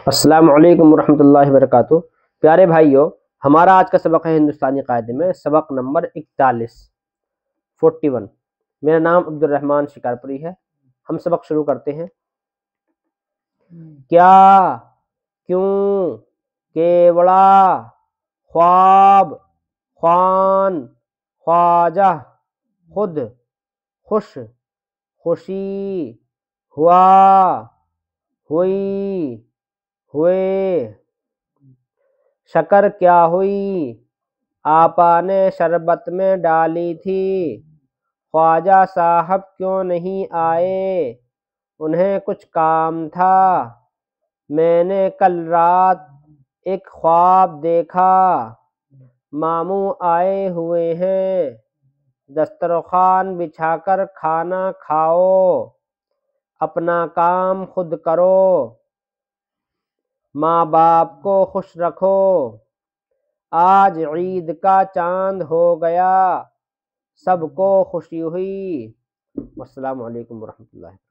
السلام علیکم ورحمۃ اللہ وبرکاتہ۔ پیارے بھائیوں، ہمارا آج کا سبق ہے ہندوستانی قاعدے میں، سبق نمبر 41۔ میرا نام عبد الرحمن شکارپوری ہے۔ ہم سبق شروع کرتے ہیں۔ کیا، کیوں، کیوڑا، خواب، خوان، خواجہ، خود، خوش، خوشی، ہوا، ہوئی، ہوئے، شکر کیا ہوئی، آپا نے شربت میں ڈالی تھی، خواجہ صاحب کیوں نہیں آئے، انہیں کچھ کام تھا، میں نے کل رات ایک خواب دیکھا، ماموں آئے ہوئے ہیں، دسترخوان بچھا کر کھانا کھاؤ، اپنا کام خود کرو، ماں باپ کو خوش رکھو، آج عید کا چاند ہو گیا، سب کو خوشی ہوئی۔ والسلام علیکم ورحمۃ اللہ۔